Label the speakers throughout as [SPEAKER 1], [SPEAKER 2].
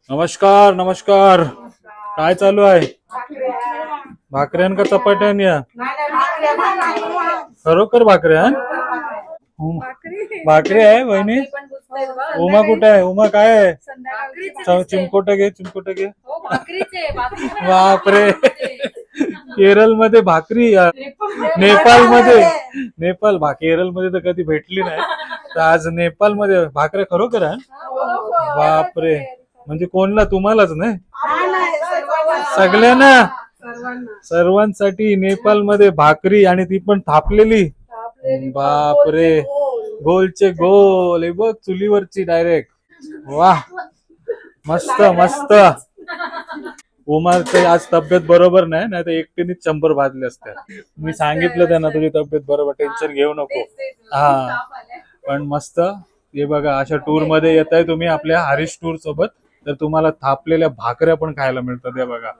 [SPEAKER 1] नमस्कार नमस्कार. काय चालू आहे? भाकऱ्यान का चपाट्यान? या खरोखर भाकऱ्या? भाकरी आहे वहिनी. उमा कुठे आहे? उमा काय आहे? चिमकोट घे, चिमकोट घे. बापरे, केरळ मध्ये भाकरी. नेपाळ मध्ये, केरळ मध्ये तर कधी भेटली नाही, तर आज नेपाळ मध्ये भाकऱ्या खरोखर आहे. बापरे, म्हणजे कोणला? तुम्हालाच नाही, सगळ्यांना, सर्वांसाठी नेपाळ मध्ये भाकरी, आणि ती पण थापलेली. बापरे, गोलचे गोल. हे बघ, चुलीवरची डायरेक्ट. वाह, मस्त मस्त. उमाचं आज तब्येत बरोबर नाही, नाही तर एकटीनेच 100 भाजले असते. मी सांगितलं त्यांना तुझी तब्येत बरोबर, टेन्शन घेऊ नको. हा, पण मस्त. हे बघा, अशा टूर मध्ये येत आहे तुम्ही आपल्या हरीश टूर सोबत, तर तुम्हाला थापलेल्या भाकऱ्या पण खायला मिळतात. हे बघा,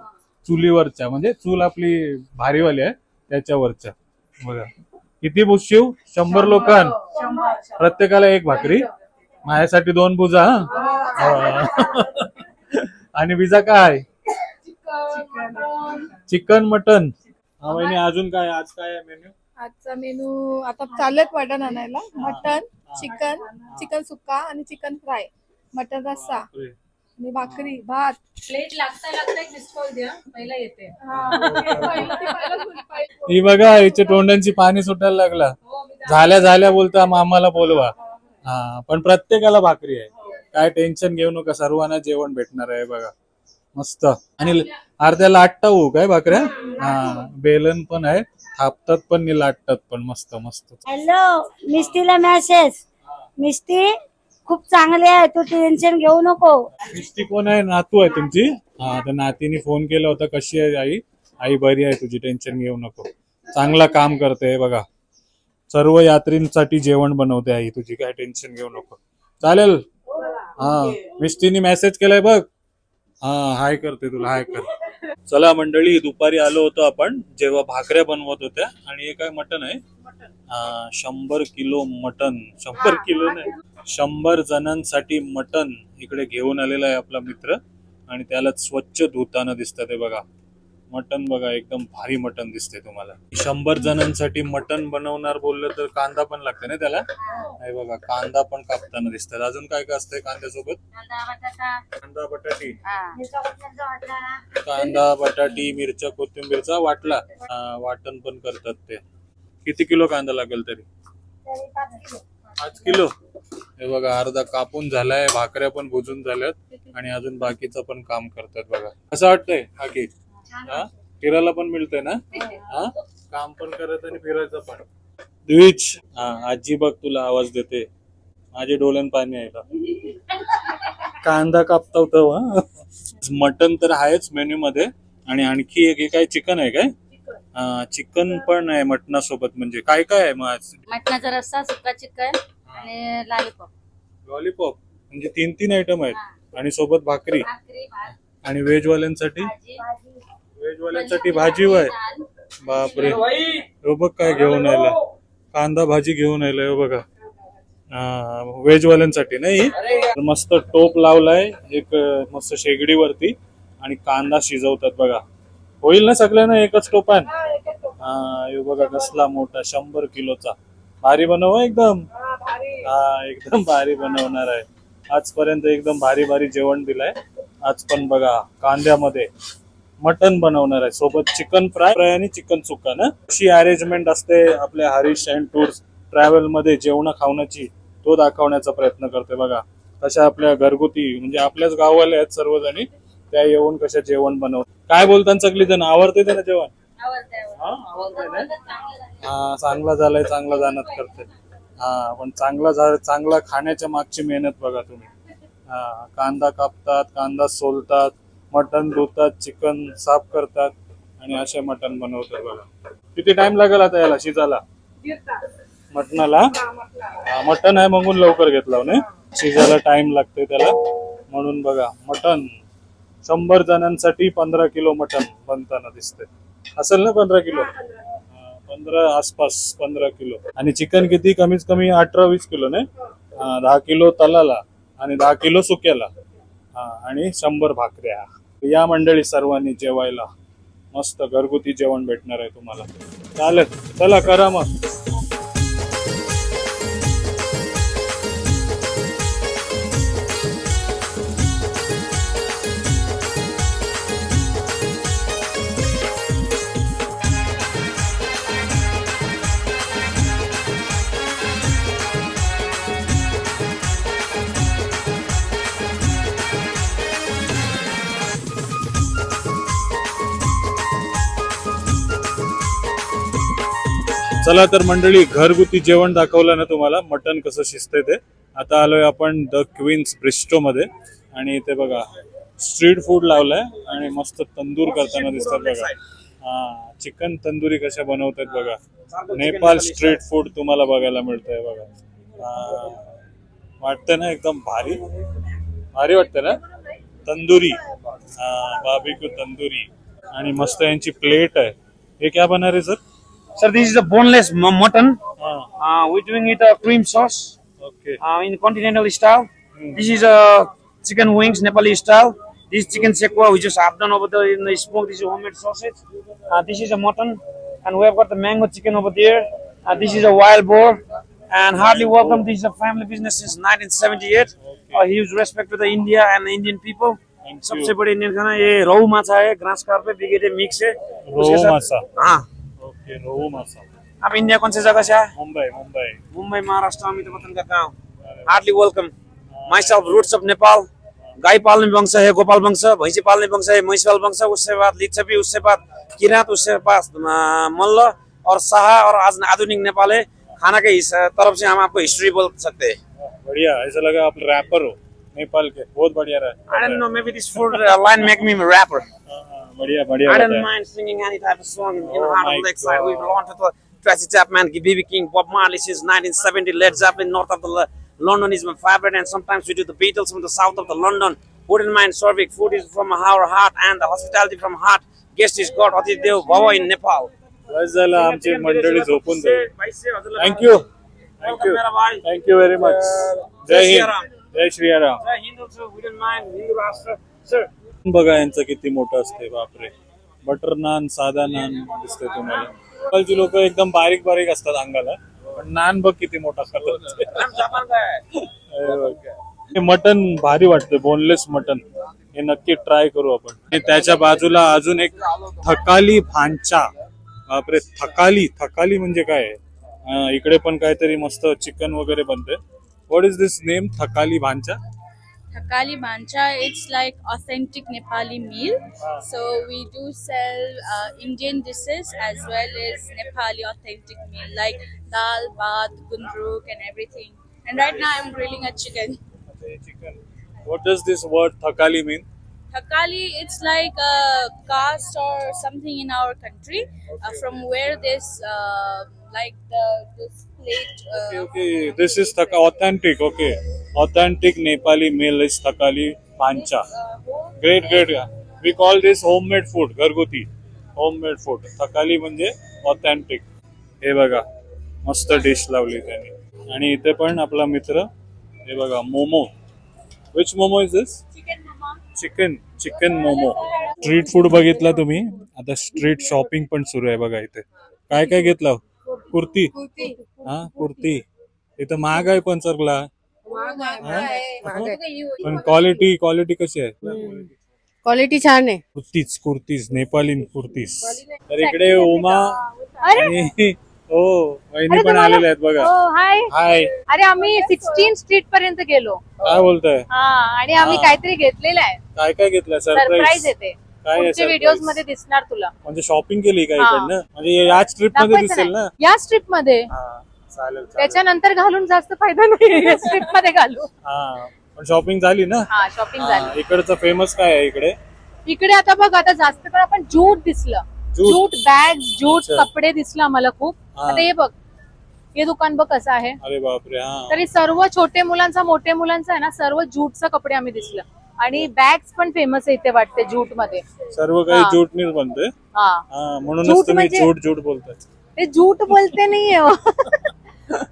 [SPEAKER 1] चुलीवरच्या, म्हणजे चूल आपली भारीवाली आहे त्याच्यावरच्या. बघा किती बुशिव, 100 लोकां, प्रत्येकाला एक भाकरी. माझ्यासाठी 2 भुजा. आणि विजा काय? Chicken mutton. हा वहिनी, अजून काय? आज काय आहे मेन्यू?
[SPEAKER 2] आजचा मेनू आता चालत मटन आणायला. मटन, चिकन, चिकन सुक्का आणि चिकन फ्राय, मटन रस्सा आणि भाकरी, भात.
[SPEAKER 3] प्लेट लागता एक मिस कॉल द्या, पहिला येते.
[SPEAKER 1] ही बघा, हिच्या तोंडांची पाणी सुटायला लागला. झाल्या बोलता मामाला बोलवा. हा, पण प्रत्येकाला भाकरी आहे, काय टेन्शन घेऊ नका, सर्वांना जेवण भेटणार आहे. बघा मस्त. आणि अर्ध्या लाटताऊ काय भाकऱ्या. हा, बेलन पण आहे, थापतात पण नि लाटतात पण. मस्त मस्त.
[SPEAKER 4] Hello, मिस्टीला message. मिस्टी खूप चांगली आहे, तू टेन्शन घेऊ नको.
[SPEAKER 1] मिस्टी कोण आहे? नातू आहे तुमची? हा, तर नातीने फोन केला होता, कशी आहे आई? आई बरी आहे तुझी, टेन्शन घेऊ नको. चांगला काम करते. बघा, सर्व यात्रींसाठी जेवण बनवते आई तुझी, काय टेन्शन घेऊ नको. चालेल. हा, मिस्टीने मेसेज केलाय बघ. हा, हाय करते तुला, हाय कर. चला मंडळी, दुपारी आलो होतो आपण जेव्हा भाकऱ्या बनवत होत्या, आणि हे काय मटन आहे. 100 किलो मटन. 100 किलो नाही, 100 जणांसाठी मटन इकडे घेऊन आलेला आहे आपला मित्र, आणि त्याला स्वच्छ धुताना दिसतं. ते बघा, मटन बघा, एकदम भारी मटन दिसते तुम्हाला. 100 जणांसाठी मटन बनवणार बोललं तर कांदा पण लागते ना त्याला. हे बघा, कांदा पण कापताना दिसतात. अजून काय काय असतंय कांद्यासोबत? कांदा बटाटी, कांदा बटाटी, मिरच्या, कोथिंबीरचा वाटला. वाटण पण करतात ते. किती किलो कांदा लागेल तरी? 5 किलो. हे बघा, अर्धा कापून झालाय, भाकऱ्या पण भुजून झाल्यात, आणि अजून बाकीचं पण काम करतात. बघा कसं वाटतंय हा की. हा, फिरायला पण मिळतंय ना. हा, काम पण करत आणि फिरायचं पण. द्विज, हा, आजी बघ तुला आवाज देते, माझे डोळ्यान पाणी आहे का. कांदा कापता होता. मटन तर आहेच मेन्यू मध्ये, आणि आणखी एक काय चिकन आहे काय? चिकन पण आहे मटणासोबत. म्हणजे काय काय आहे मग आज?
[SPEAKER 3] मटणाचा रस्सा, सुक्का चिकन आणि लॉलीपॉप.
[SPEAKER 1] लॉलीपॉप म्हणजे 3 आयटम आहेत, आणि सोबत भाकरी. आणि व्हेज वाल्यांसाठी भाजी आहे. बापरे, हो बघ काय घेऊन आला, कांदा भाजी घेऊन आलाय. हो बघा, व्हेज वाल्यांसाठी नाही. मस्त टोप लावलाय एक मस्त शेगडीवरती, आणि कांदा शिजवतात. बघा, होईल ना सगळ्यांना एकच टोपान. हा, बघा कसला मोठा 100 किलोचा. भारी बनव एकदम. हा, एकदम भारी बनवणार आहे. आजपर्यंत एकदम भारी भारी जेवण दिलंय. आज पण बघा, कांद्यामध्ये मटन बनवणार आहे, सोबत चिकन फ्राय आणि चिकन सुक्का. ना अशी अरेंजमेंट असते आपल्या हरीश अँड टूर्स ट्रॅव्हल मध्ये जेवण खावण्याची, तो दाखवण्याचा प्रयत्न करते. बघा कशा आपल्या घरगुती, म्हणजे आपल्याच गाववाले आहेत सर्वजणी, त्या येऊन कशा जेवण बनवतात. काय बोलतात सगळी जण? आवडते त्यांना जेवण? आवडतंय ना. हा, चांगला झालाय, चांगला जाणत करते. हा, पण चांगला खाण्याच्या मागची मेहनत बघा तुम्ही. हा, कांदा कापतात, कांदा सोलतात, मटन धुतात, चिकन साफ करतात, आणि असे मटन बनवतात. बघा किती टाइम लागेल आता याला शिजायला मटणाला. मटन आहे म्हणून लवकर घेतला नाही, शिजायला टाइम लागते त्याला म्हणून. बघा, मटन 100 जणांसाठी 15 किलो मटन बनताना दिसते. असेल ना 15 किलो, 15 आसपास, 15 किलो. आणि चिकन किती? कमीत कमी 18-20 किलो नाही. 10 किलो तलाला आणि 10 किलो सुक्याला. हा आणि 100 भाकऱ्या. या मंडळी सर्वांनी जेवायला, मस्त घरगुती जेवण भेटणार आहे तुम्हाला. चालेल, चला करा मग. चला तर मंडळी, घरगुती जेवण दाखवलं ना तुम्हाला, मटन कसं शिजते ते. आता आलोय आपण द क्वीन्स ब्रिस्टो मध्ये आणि इथे बघा स्ट्रीट फूड लावलंय आणि मस्त तंदूर करताना दिसतात बघा. हा, चिकन तंदुरी कशा बनवतात बघा. नेपाळ स्ट्रीट फूड तुम्हाला बघायला मिळतंय बघा. वाटतं ना एकदम भारी भारी वाटतं ना तंदुरी. बार्बिक्यू तंदुरी आणि मस्त यांची प्लेट आहे. हे क्या बना रहे sir?
[SPEAKER 5] Sir, this is a boneless mutton. We're doing it a cream sauce.
[SPEAKER 1] Okay.
[SPEAKER 5] In continental style. This is a chicken wings, Nepali style. This is chicken sekwa we just have done over there in the smoke. This is homemade sausage. This is a mutton, and we have got the mango chicken over there. This is a wild boar. And heartily welcome. This is a family business since 1978. Huge respect to the India and the Indian people. सबसे बड़े Indian खाना ये रोहू माछा है, grass carp है, brigade mix है.
[SPEAKER 1] रोहू मासा.
[SPEAKER 5] हाँ.
[SPEAKER 1] ओके, रोहू मासा.
[SPEAKER 5] आप इंडिया कौन सी जगह से आए?
[SPEAKER 1] मुंबई
[SPEAKER 5] महाराष्ट्र अमित वतन का गाँव. Hardly welcome. Myself roots of Nepal. गाय पालने वंश है, गोपाल वंश, भैंसी पालने वंश है, महिषपाल वंश. उससे बाद लिच्छवी, उससे बाद किरात, उससे बाद मल्ल और शाह और आज आधुनिक नेपाल है. खाना के तरफ से हम आपको हिस्ट्री बोल सकते हैं.
[SPEAKER 1] बढ़िया, ऐसा लगा आप रैपर हो नेपाल के. बहुत बढ़िया रहा.
[SPEAKER 5] I don't know, maybe this food line make me a rapper.
[SPEAKER 1] बढ़िया बढ़िया.
[SPEAKER 5] I don't mind singing any type of song in the heart of Lakeside. We belong to the Tracy Chapman, B.B. King, Bob Marley since 1970. Led Zeppelin, north of the London is my favorite, and sometimes we do the Beatles from the south of the London. Wouldn't mind serving food is from our heart and the hospitality from heart. Guest is God, Ati Dev Bhava in Nepal.
[SPEAKER 1] बस झालं, आमची मंडळी झोपून जाईल. Thank you thank you very much. जय हिंद, जय श्रीराम. बघा यांचं किती मोठं असते. बापरे, बटर नान, साधा नान दिसते तुम्हाला. लोकलची लोक एकदम बारीक बारीक असतात अंगाला, पण नान बघ किती मोठा खातात. मटन भारी वाटते, बोनलेस मटन. हे नक्की ट्राय करू आपण. त्याच्या बाजूला अजून एक थकाली भांचा. बापरे, थकाली थकाली म्हणजे काय? इकडे पण काहीतरी मस्त चिकन वगैरे बनते. What is this name? Thakali Bancha.
[SPEAKER 3] Thakali Bancha, it's like authentic Nepali meal. So we do sell Indian dishes as well as Nepali authentic meal like dal, bhat, gundruk and everything. And right now I'm grilling a chicken.
[SPEAKER 1] What does this word thakali mean?
[SPEAKER 3] Thakali, it's like a caste or something in our country from where this this plate.
[SPEAKER 1] Okay, this is authentic. Okay, authentic Nepali meal is thakali pancha. Great. We call this homemade food, घरगुती homemade food. Thakali म्हणजे authentic. हे बघा मस्त dish लावली त्यांनी. आणि इथे पण आपला मित्र, हे बघा momo. Which momo is this? Chicken momo. Street food बघितला तुम्ही, आता स्ट्रीट शॉपिंग पण सुरू आहे बघा. इथे काय काय घेतलं? कुर्ती. हा, कुर्ती. इथं महाग आहे पण सरला. पण क्वालिटी कशी आहे?
[SPEAKER 6] क्वालिटी छान आहे.
[SPEAKER 1] कुर्तीज नेपाली कुर्तीज. तर इकडे उमा आणि हो वहिनी पण आलेल्या आहेत बघा. हाय.
[SPEAKER 6] अरे आम्ही 16 स्ट्रीट पर्यंत गेलो.
[SPEAKER 1] काय बोलताय?
[SPEAKER 6] आणि आम्ही काहीतरी घेतलेलं आहे.
[SPEAKER 1] काय घेतलंय?
[SPEAKER 6] सरप्राईज येते.
[SPEAKER 1] काय
[SPEAKER 6] पुढच्या व्हिडिओज मध्ये दिसणार तुला.
[SPEAKER 1] म्हणजे शॉपिंग केली का इकडनं? म्हणजे याच ट्रिप मध्ये दिसेल ना?
[SPEAKER 6] या स्ट्रीप मध्ये.
[SPEAKER 1] चालेल.
[SPEAKER 6] त्याच्यानंतर घालून जास्त फायदा नाही. या स्ट्रीप मध्ये घालू.
[SPEAKER 1] पण शॉपिंग झाली ना?
[SPEAKER 6] शॉपिंग झाली.
[SPEAKER 1] इकडचं फेमस काय आहे इकडे?
[SPEAKER 6] इकडे आता बघ, आता जास्त कर आपण ज्यूट दिसलं. ज्यूट बॅग, ज्यूट कपडे दिसलं आम्हाला खूप. आता हे बघ, हे दुकान बघ कसं आहे.
[SPEAKER 1] अरे बापरे.
[SPEAKER 6] तरी सर्व छोटे मुलांचा, मोठे मुलांचा आहे ना, सर्व ज्यूटचं कपडे आम्ही दिसलं. आणि बॅग्स पण फेमस आहे इथे वाटते ज्यूट मध्ये.
[SPEAKER 1] सर्व काही ज्यूटनीच बनते. म्हणूनच तुम्ही ज्यूट बोलताय.
[SPEAKER 6] ते ज्यूट बोलते नाहीये.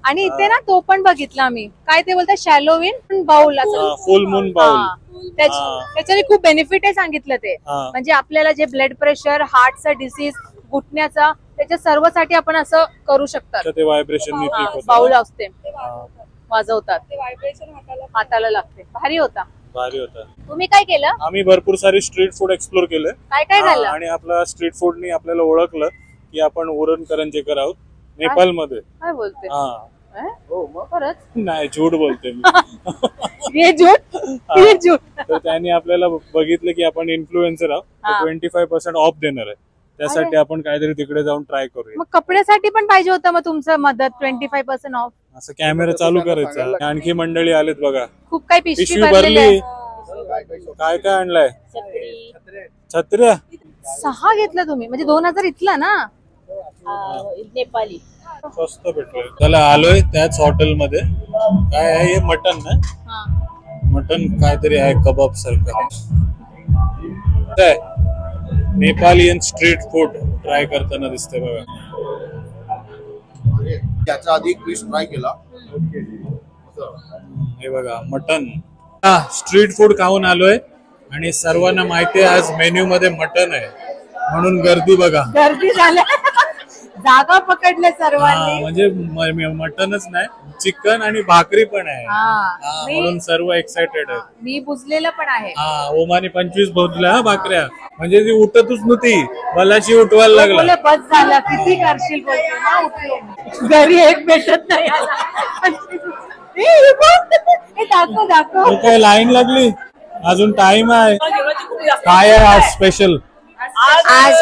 [SPEAKER 6] आणि इथे ना तो पण बघितला मी, काय ते बोलतात शॅलोविन बाउल असं,
[SPEAKER 1] फुल मून बाउल.
[SPEAKER 6] त्याच्याने खूप बेनिफिट आहे सांगितलं ते.
[SPEAKER 1] हा.
[SPEAKER 6] म्हणजे आपल्याला जे ब्लड प्रेशर, हार्टचा डिसीज, घुटण्याचा, त्याच्या सर्वसाठी आपण असं करू शकतात.
[SPEAKER 1] ते व्हायब्रेशन ठीक होतं.
[SPEAKER 6] बाउल असते,
[SPEAKER 1] हा.
[SPEAKER 6] वाजवतात,
[SPEAKER 2] ते व्हायब्रेशन
[SPEAKER 6] हाताला लागते. भारी होता.
[SPEAKER 1] भारी होता.
[SPEAKER 6] तुम्ही काय केलं?
[SPEAKER 1] आम्ही भरपूर सारी स्ट्रीट फूड एक्सप्लोर केले.
[SPEAKER 6] काय काय झालं?
[SPEAKER 1] आणि आपला स्ट्रीट फूडनी आपल्याला ओळखलं की आपण उरण करंजेकर आहोत नेपाल मध्ये.
[SPEAKER 6] काय बोलते? खरंच?
[SPEAKER 1] नाही, झूट बोलते मी.
[SPEAKER 6] ये झूठ, ये झूठ.
[SPEAKER 1] तर त्यांनी आपल्याला बघितलं की आपण इन्फ्लुएन्सर आहोत, 25% ऑफ देणार आहे. त्यासाठी आपण काहीतरी तिकडे जाऊन ट्राय करूया.
[SPEAKER 6] मग कपड्यासाठी पण पाहिजे होतं मग तुमचं मदत, 25% ऑफ.
[SPEAKER 1] असं कॅमेरा चालू करायचा. आणखी मंडळी आलेत बघा.
[SPEAKER 6] खूप काही पिशवी
[SPEAKER 1] पिशवी
[SPEAKER 6] भरलेली
[SPEAKER 1] भरली.
[SPEAKER 6] आहे.
[SPEAKER 1] काय काय आणलंय? छत्र्या.
[SPEAKER 6] 6 घेतला तुम्ही, म्हणजे 2000 इथला ना?
[SPEAKER 3] नेपाली.
[SPEAKER 1] स्वस्त भेटलोय. त्याला आलोय त्याच हॉटेल मध्ये. काय आहे हे? मटन ना? मटन काहीतरी आहे, कबाब सारखं. नेपालियन स्ट्रीट फूड ट्राय करताना दिसतंय बघा.
[SPEAKER 7] त्याचा आधी फिश फ्राय केला.
[SPEAKER 1] हे बघा मटन. स्ट्रीट फूड खाऊन आलोय आणि सर्वांना माहिती आहे आज मेन्यू मध्ये मटन आहे, म्हणून गर्दी बघा.
[SPEAKER 6] गर्दी झाल्या, जागा पकडल्या सर्वांनी.
[SPEAKER 1] म्हणजे मटनच नाही, चिकन आणि भाकरी पण आहे. म्हणून सर्व एक्साइटेड आहे.
[SPEAKER 6] मी बुजलेलं पण आहे.
[SPEAKER 1] ओमाने 25 भोजल्या भाकऱ्या, म्हणजे ती उठतच नव्हती, मलाशी उठवायला लागला.
[SPEAKER 6] बस झाला, किती करशील बोलतो ना, उठलो. घरी एक भेटत नाही. दाखव.
[SPEAKER 1] काय लाईन लागली, अजून टाइम आहे. काय आहे आज स्पेशल?
[SPEAKER 8] आज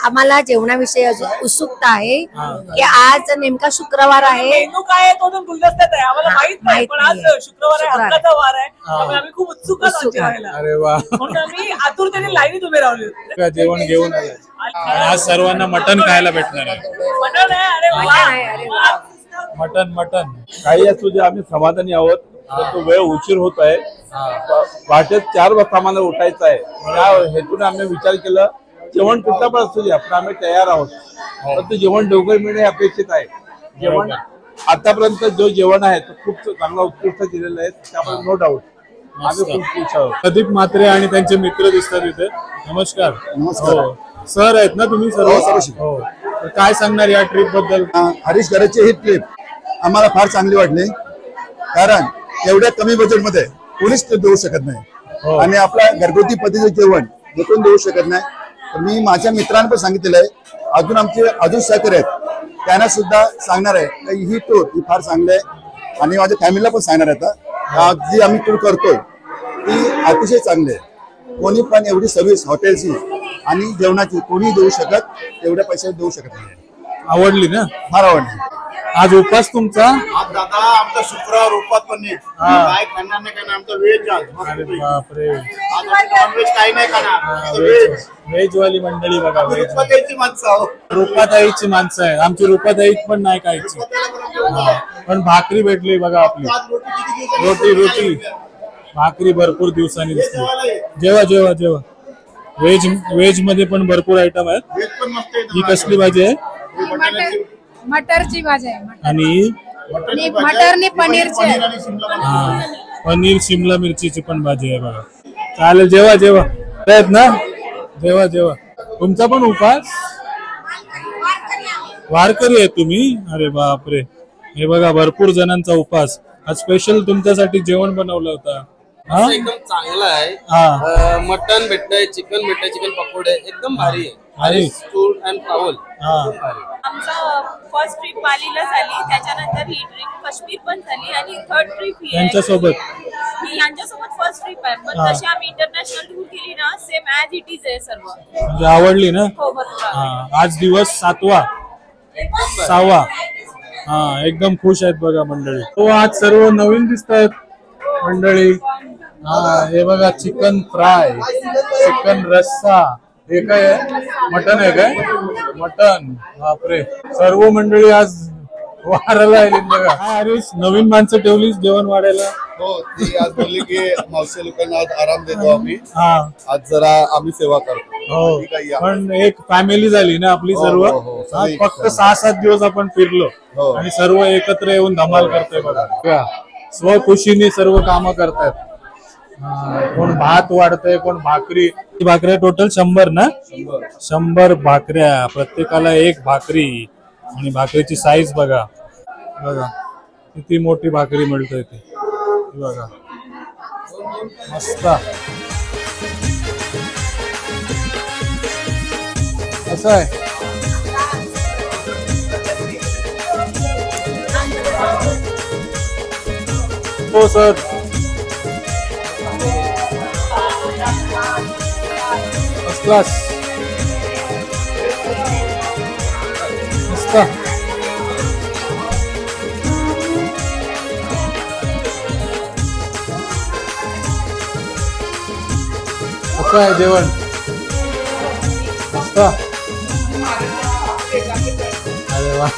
[SPEAKER 8] आम्हाला जेवणाविषयी अजून उत्सुकता आहे की आज नेमका शुक्रवार आहे.
[SPEAKER 9] मेनू काय आहे तो अजून गुलदस्त्यात आहे, आम्हाला माहित नाही, पण आज शुक्रवार आहे, हक्काचा वार आहे, त्यामुळे आम्ही खूप उत्सुक आहोत जेवायला.
[SPEAKER 1] अरे वा.
[SPEAKER 9] म्हणून आम्ही आतुरतेने लाईनीत उभे राहिलो.
[SPEAKER 1] जेवण घेऊन आले. आज सर्वांना मटन खायला भेटणार आहे.
[SPEAKER 9] मटण आहे. अरे वा.
[SPEAKER 1] मटन
[SPEAKER 10] काही असू दे, आम्ही समाधानी आहोत. तो वेळ उशीर होत आहे, वाटेत 4 वाजता आम्हाला उठायचं आहे. त्या हेतून आम्ही विचार केला जेवण कुठला पण असू दे, पण आम्ही तयार आहोत. परंतु जेवण डोगर मिळणे अपेक्षित आहे. जेवण आतापर्यंत जो जेवण आहे तो खूप चांगला उत्कृष्ट दिलेला आहे, त्यामुळे नो डाऊट आम्ही खूप खुश आहोत.
[SPEAKER 1] प्रदीप म्हात्रे आणि त्यांचे मित्र दिसतात इथे. नमस्कार. सर आहेत ना तुम्ही सर्व? हो. तर काय सांगणार या ट्रिप बद्दल?
[SPEAKER 7] हरीश गरजची ही ट्रिप आम्हाला फार चांगली वाटली, कारण एवढ्या कमी बजेटमध्ये कोणीच देऊ शकत नाही आणि आपल्या घरगुती पद्धतीचे जेवण कोण देऊ शकत नाही. तर मी माझ्या मित्रांना पण सांगितलेलं आहे, अजून सहकारी आहेत त्यांना सुद्धा सांगणार आहे की ही टूर ही फार चांगली आहे आणि माझ्या फॅमिलीला पण सांगणार आहे जी आम्ही टूर करतोय ती अतिशय चांगली आहे. कोणी पण एवढी सर्व्हिस हॉटेलची आणि जेवणाची कोणी देऊ शकत, एवढ्या पैसे देऊ शकत नाही.
[SPEAKER 1] आवडली ना? फार आवडली. आज उपास तुमचा?
[SPEAKER 7] आज दादा आमचा शुक्रवार उपास पनीर काय खाणार नाही, कारण आमचा व्हेज आज.
[SPEAKER 1] बापरे.
[SPEAKER 7] आज नॉनव्हेज काही नाही खाणार,
[SPEAKER 1] व्हेज वाली मंडळी बघा.
[SPEAKER 7] रुपाताईची माणसं.
[SPEAKER 1] रुपाताईची माणसं आहे. आमची रुपाताई पण नाही खायची, पण भाकरी भेटली बघा आपली. रोटी भाकरी भरपूर दिवसांनी दिसली. जेवा. व्हेज मध्ये पण भरपूर आयटम आहेत. ही कसली भाजी आहे?
[SPEAKER 2] मटरची भाजी आहे.
[SPEAKER 1] आणि
[SPEAKER 2] मटरनी पनीरची आहे.
[SPEAKER 1] पनीर शिमला मिरचीची पण भाजी आहे बघा. चालेल, जेवा आहेत ना? जेवा. तुमचा पण उपास? वारकरी आहे तुम्ही? अरे बापरे. हे बघा भरपूर जणांचा उपास. आज स्पेशल तुमच्यासाठी जेवण बनवलं होतं.
[SPEAKER 11] एकदम चांगला आहे. मटन भेटतंय, चिकन भेटतंय, चिकन पकोडे एकदम भारी आहे. Food and travel.
[SPEAKER 3] आमचं फर्स्ट ट्रिप बालीला झाली, त्याच्यानंतर ही ट्रिप काश्मीर पण झाली आणि थर्ड ट्रिप ही
[SPEAKER 1] यांच्यासोबत
[SPEAKER 3] फर्स्ट ट्रिप आहे. पण तशी आम्ही इंटरनॅशनल टूर केली ना, सेम ॲज इट इज आहे सर्व.
[SPEAKER 1] म्हणजे आवडली ना?
[SPEAKER 3] हो, बरोबर.
[SPEAKER 1] आज दिवस 6वा. एकदम खुश आहेत बघा मंडळी. हो, आज सर्व नवीन दिसत आहेत मंडळी. हे बघा चिकन फ्राय, चिकन रस्सा. हे काय आहे? मटन आहे काय? मटन. बापरे. सर्व मंडळी आज वाराला आली बघा. हरीश, नवीन माणसं ठेवलीस जेवण वाढायला?
[SPEAKER 7] हो, ती आज बोलली की मावशी लोकांना आज आराम देतो आम्ही. आज जरा आम्ही सेवा करतो.
[SPEAKER 1] हो, पण एक फॅमिली झाली ना आपली सर्व.
[SPEAKER 7] सगळे
[SPEAKER 1] फक्त 6-7 दिवस आपण फिरलो
[SPEAKER 7] हो.
[SPEAKER 1] आणि सर्व एकत्र येऊन धमाल करतोय बघा. स्वखुशीने सर्व कामं करतायत. कोण भात वाढतंय, कोण भाकरी. भाकऱ्या टोटल 100 ना? 100 भाकऱ्या, प्रत्येकाला एक भाकरी. आणि भाकरीची साईज बघा बघा किती मोठी भाकरी मिळते ती बघा. मस्त असं आहे. हो सर. First class. मस्त. कसं आहे जेवण? मस्त. अरे वा.